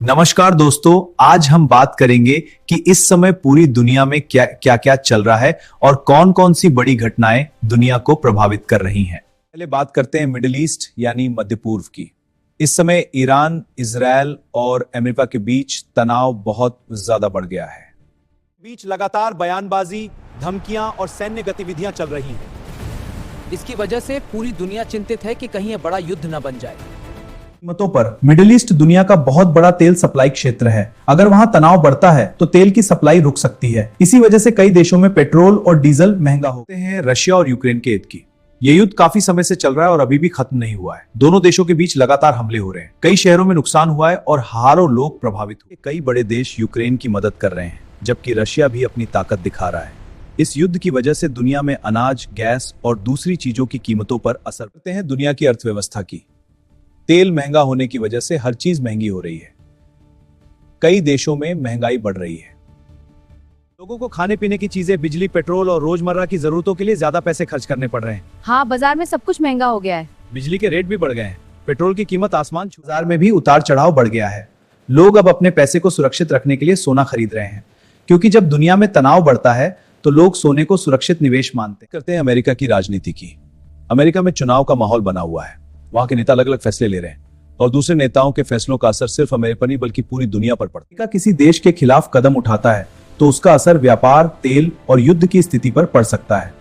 नमस्कार दोस्तों, आज हम बात करेंगे कि इस समय पूरी दुनिया में क्या क्या क्या चल रहा है और कौन कौन सी बड़ी घटनाएं दुनिया को प्रभावित कर रही हैं। पहले बात करते हैं मिडिल ईस्ट यानी मध्य पूर्व की। इस समय ईरान, इजराइल और अमेरिका के बीच तनाव बहुत ज्यादा बढ़ गया है। बीच लगातार बयानबाजी, धमकियां और सैन्य गतिविधियां चल रही हैं। इसकी वजह से पूरी दुनिया चिंतित है कि कहीं यह बड़ा युद्ध न बन जाए। कीमतों पर मिडिल ईस्ट दुनिया का बहुत बड़ा तेल सप्लाई क्षेत्र है। अगर वहां तनाव बढ़ता है तो तेल की सप्लाई रुक सकती है। इसी वजह से कई देशों में पेट्रोल और डीजल महंगा होते हैं। रशिया और यूक्रेन के युद्ध की ये युद्ध काफी समय से चल रहा है और अभी भी खत्म नहीं हुआ है। दोनों देशों के बीच लगातार हमले हो रहे हैं। कई शहरों में नुकसान हुआ है और हजारों लोग प्रभावित हुए। कई बड़े देश यूक्रेन की मदद कर रहे हैं, जबकि रशिया भी अपनी ताकत दिखा रहा है। इस युद्ध की वजह से दुनिया में अनाज, गैस और दूसरी चीजों की कीमतों पर असर पड़ते हैं। दुनिया की अर्थव्यवस्था की तेल महंगा होने की वजह से हर चीज महंगी हो रही है। कई देशों में महंगाई बढ़ रही है। लोगों को खाने पीने की चीजें, बिजली, पेट्रोल और रोजमर्रा की जरूरतों के लिए ज्यादा पैसे खर्च करने पड़ रहे हैं। हाँ, बाजार में सब कुछ महंगा हो गया है। बिजली के रेट भी बढ़ गए हैं। पेट्रोल की कीमत आसमान छू। बाजार में भी उतार चढ़ाव बढ़ गया है। लोग अब अपने पैसे को सुरक्षित रखने के लिए सोना खरीद रहे हैं, क्योंकि जब दुनिया में तनाव बढ़ता है तो लोग सोने को सुरक्षित निवेश मानते हैं। करते हैं अमेरिका की राजनीति की। अमेरिका में चुनाव का माहौल बना हुआ है। वहां के नेता अलग अलग फैसले ले रहे हैं और दूसरे नेताओं के फैसलों का असर सिर्फ अमेरिका पर नहीं बल्कि पूरी दुनिया पर पड़ता है। किसी देश के खिलाफ कदम उठाता है तो उसका असर व्यापार, तेल और युद्ध की स्थिति पर पड़ सकता है।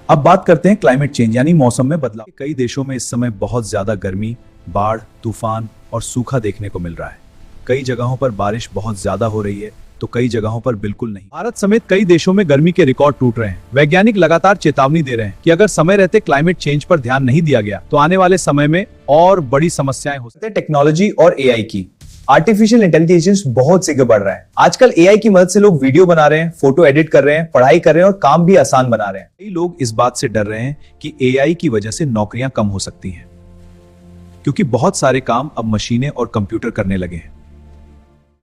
अब बात करते हैं क्लाइमेट चेंज यानी मौसम में बदलाव। कई देशों में इस समय बहुत ज्यादा गर्मी, बाढ़, तूफान और सूखा देखने को मिल रहा है। कई जगहों पर बारिश बहुत ज्यादा हो रही है तो कई जगहों पर बिल्कुल नहीं। भारत समेत कई देशों में गर्मी के रिकॉर्ड टूट रहे हैं। वैज्ञानिक लगातार चेतावनी दे रहे हैं कि अगर समय रहते क्लाइमेट चेंज पर ध्यान नहीं दिया गया तो आने वाले समय में और बड़ी समस्याएं हो सकती हैं। टेक्नोलॉजी और एआई की आर्टिफिशियल इंटेलिजेंस बहुत सी बढ़ रहा है। आजकल एआई की मदद से लोग वीडियो बना रहे हैं, फोटो एडिट कर रहे हैं, पढ़ाई कर रहे हैं और काम भी आसान बना रहे हैं। कई लोग इस बात से डर रहे हैं कि एआई की वजह से नौकरियां कम हो सकती हैं, क्योंकि बहुत सारे काम अब मशीनें और कंप्यूटर करने लगे हैं।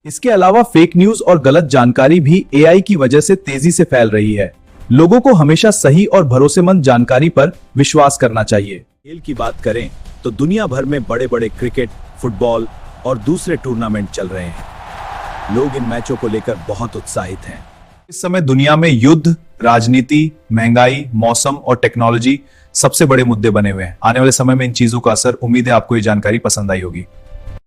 इसके अलावा फेक न्यूज और गलत जानकारी भी एआई की वजह से तेजी से फैल रही है। लोगों को हमेशा सही और भरोसेमंद जानकारी पर विश्वास करना चाहिए। खेल की बात करें तो दुनिया भर में बड़े बड़े क्रिकेट, फुटबॉल और दूसरे टूर्नामेंट चल रहे हैं। लोग इन मैचों को लेकर बहुत उत्साहित हैं। इस समय दुनिया में युद्ध, राजनीति, महंगाई, मौसम और टेक्नोलॉजी सबसे बड़े मुद्दे बने हुए हैं। आने वाले समय में इन चीजों का असर, उम्मीद है आपको ये जानकारी पसंद आई होगी।